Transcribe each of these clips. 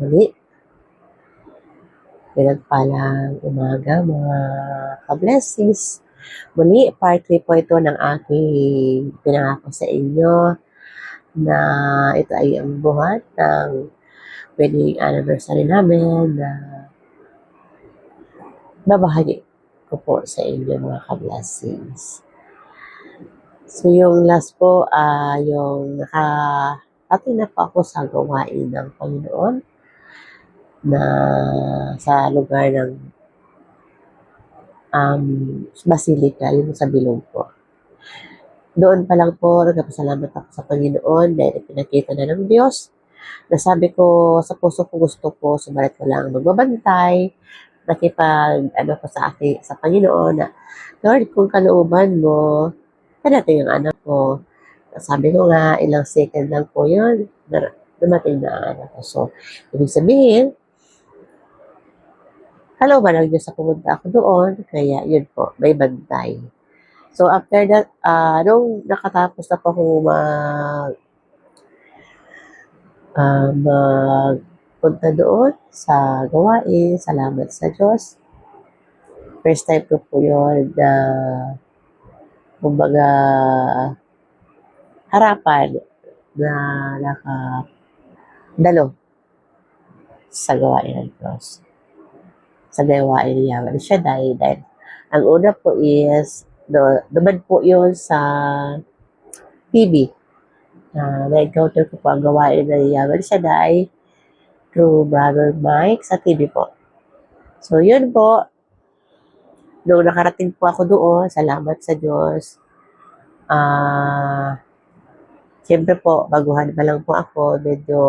Muli, pinagpalang umaga mga ka-blessings. Muli, part 3 po ito ng aking pinangako sa inyo na ito ay ang buhat ng wedding anniversary namin na babahagi ko po sa inyo mga ka-blessings. So yung last po, yung nakarating na po ako sa gawain ng Panginoon na sa lugar ng Basilica, yung sa Bilog po. Doon pa lang po, nagpasalamat ako sa Panginoon dahil pinakita na ng Diyos na sabi ko sa puso ko gusto ko, subalit ko lang magbabantay, ko sa akin, sa Panginoon na, Lord, kung kalooban mo, natin yung anak ko. Sabi ko nga, ilang second lang po yun, dumating na ang anak ko. So, ibig sabihin, kalooban ng Diyos sa pumunta ako doon, kaya yun po, may bantay. So, after that, nung nakatapos na po ako magpunta doon sa gawain, salamat sa Diyos. First time ko po yun na, kumbaga, harapan na nakadalo sa gawain ng Diyos. Sa gawain niya. Siya dahil ang una po is, naman po yun sa TV. Na-encounter ko po ang gawain na Yaman Shaddai through Brother Mike sa TV po. So, yun po. Nung nakarating po ako doon, salamat sa Diyos. Siyempre po, baguhan pa lang po ako. Medyo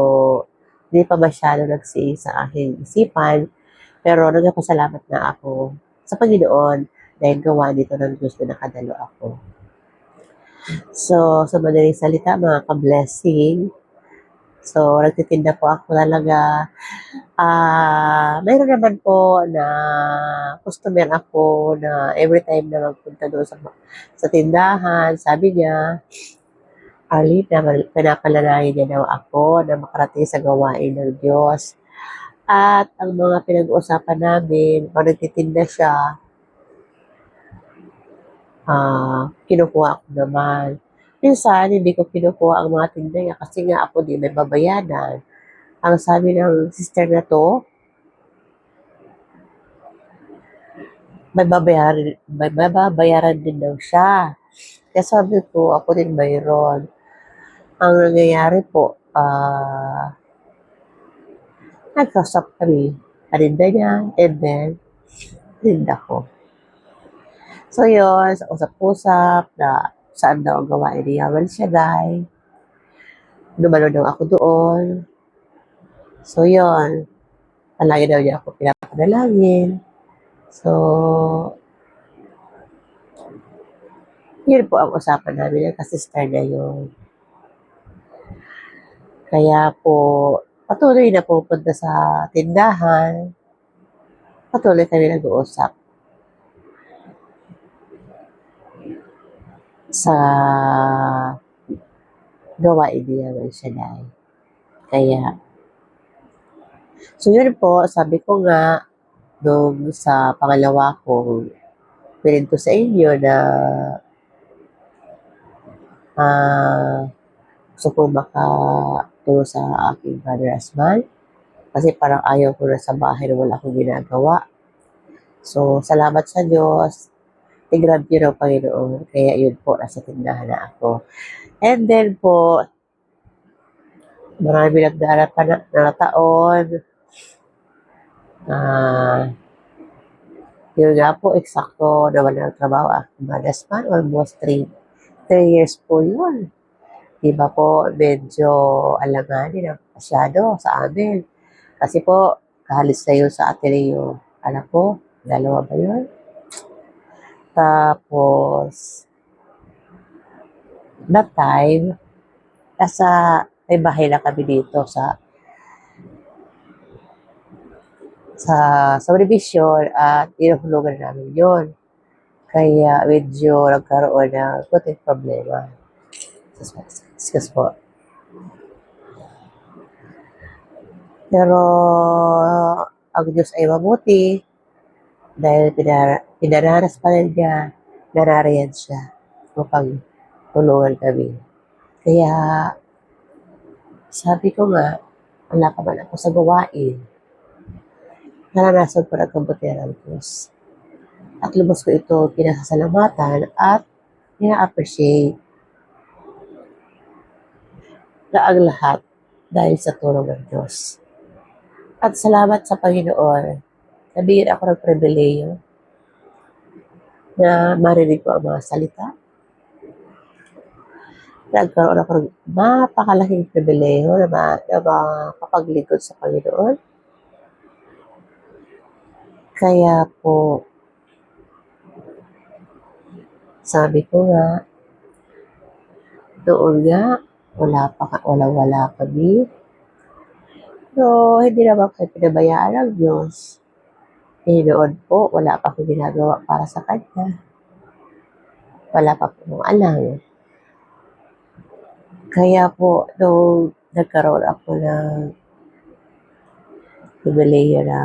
hindi pa masyado nagsiing sa aking isipan. Pero nagpasalamat na ako sa Panginoon dahil gawa dito ng Diyos na nakadalo ako. So, sa madaling salita, mga ka-blessing, so, nagtitinda po ako talaga. Mayroon naman po na customer ako na every time na magpunta doon sa tindahan, sabi niya, Arlie, pinapalalayan niya daw ako na makarating sa gawain ng Diyos. At ang mga pinag-uusapan namin, pag nagtitinda siya, kinukuha ko naman. Minsan, hindi ko kinukuha ang mga tinda niya kasi nga ako din may babayadan. Ang sabi ng sister na to, may babayaran din daw siya. Kaya sabi ko, ako din mayroon. Ang nangyayari po, nag-usap kami. Parinda niya, and then, parinda ko. So yun, sa usap-usap na saan daw ang gawain ni Yaman Shaddai. Dumalo daw ako doon. So yun, palagi daw niya ako pinapadalangin. So, yun po ang usapan namin ng kasister na yun. Kaya po, patuloy na pupunta sa tindahan. Patuloy kami nag-uusap sa gawain niya ng Shaddai. Kaya, so yun po, sabi ko nga, nung sa pangalawa kong pinito sa inyo na gusto ko makatulong sa aking brother Asman kasi parang ayaw ko na sa bahay na wala akong ginagawa. So, salamat sa Diyos. I-grant yun ang Panginoon. Kaya yun po, nasa tindahan na ako. And then po, marami nagdarap na taon. Yun nga po, eksakto naman ang trabaho aking manasman. Almost 3 years po yun. Diba po, medyo alanganin ang masyado sa amin. Kasi po, kahalis na yun sa Ateneo. Alam po, dalawa ba yun? Tapos, that time, may bahay na kami dito sa subdivision at inuhulugan namin yun. Kaya medyo nagkaroon ng kunting problema. Excuse po. Pero ang Diyos ay mabuti dahil pinaranas pa rin niya, narariyan siya upang tulungan kami. Kaya sabi ko nga, wala pa man ako sa gawain, naranasan ko ng kabutihan ng Diyos. At lubos ko ito pinasasalamatan at ina-appreciate na ang lahat dahil sa tulong ng Diyos. At salamat sa Panginoon, nabigyan ako ng pribileyo na marinig ko ang mga salita. Nagkaroon ako ng napakalaking pribileyo na makapaglingkod sa Panginoon. Kaya po, sabi ko nga, noon nga, wala kami. Pero hindi naman kayo pinabayaan ng Diyos. Noon po, wala pa akong ginagawa para sa Kanya. Wala pa po alam. Kaya po, nung nagkaroon ako ng pribileyo na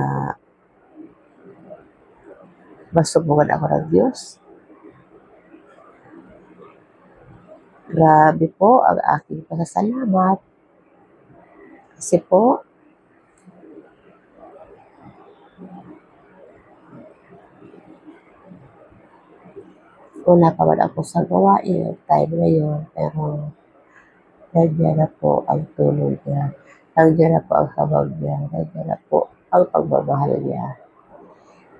masubukan ako ng Diyos, grabe po ang aking pasasalamat. Kasi po, wala pa man ako sa gawain time ngayon, pero nandiyan na po ang tulong niya. Nandiyan na po ang habag niya. Nandiyan na po ang pagmamahal niya.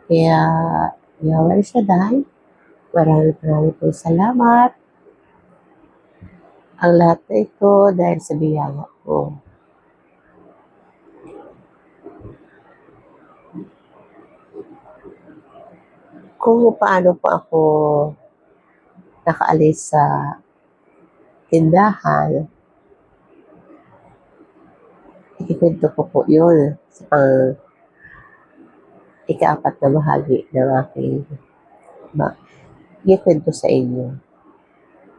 Kaya, Yahweh Shaddai, maraming po salamat. Ang lahat na ito dahil sa biyaya ko. Kung paano po ako nakaalis sa tindahan, ikikwento ko po yun sa ika-4 na bahagi ng aking ikikwento sa inyo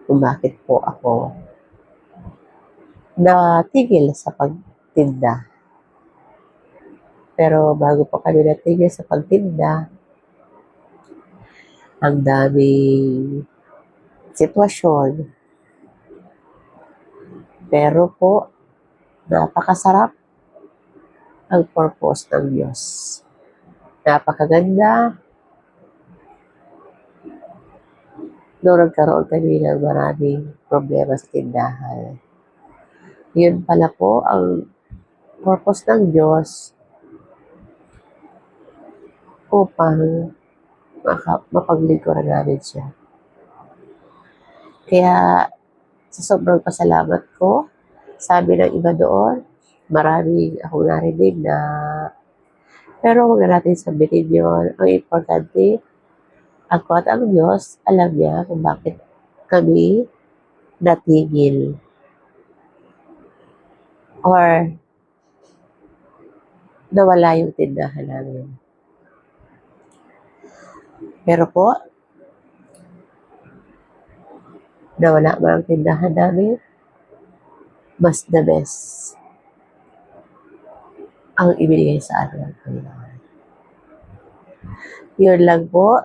kung bakit po ako natigil sa pagtinda. Pero bago po kami natigil sa pagtinda, ang daming sitwasyon. Pero po, napakasarap ang purpose ng Diyos. Napakaganda. Noong nagkaroon kami ng maraming problema sa tindahan. Yun pala po ang purpose ng Diyos upang mapaglingkuran namin siya. Kaya sa sobrang pasalamat ko, sabi ng iba doon, maraming akong narinig na pero huwag na natin sabihin yun. Ang importante, ako at ang Diyos, alam niya kung bakit kami natigil. Or nawala yung tindahan namin. Pero po, nawala man ang tindahan namin, mas the best ang ibinigay sa atin ng Panginoon. Yun lang po,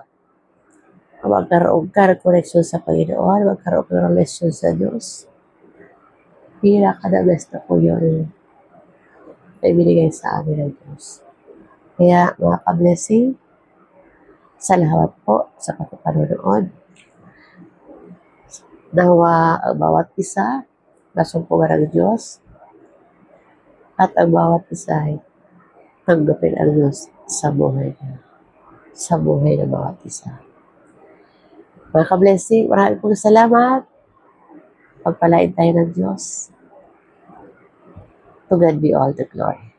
magkaroon ka ng connection sa Panginoon, magkaroon ka ng relasyon sa Diyos. Pinaka-the best na po yun na ibinigay sa amin ng Diyos. Kaya mga ka-blessing, salamat po sa pagpapanood. Nawa ang bawat isa, masumpungan ng Diyos, at ang bawat isa ay tanggapin ang Diyos sa buhay niya, sa buhay ng bawat isa. Mga ka-blessing, maraming pong salamat. Pagpalain tayo ng Diyos. To God be all the glory.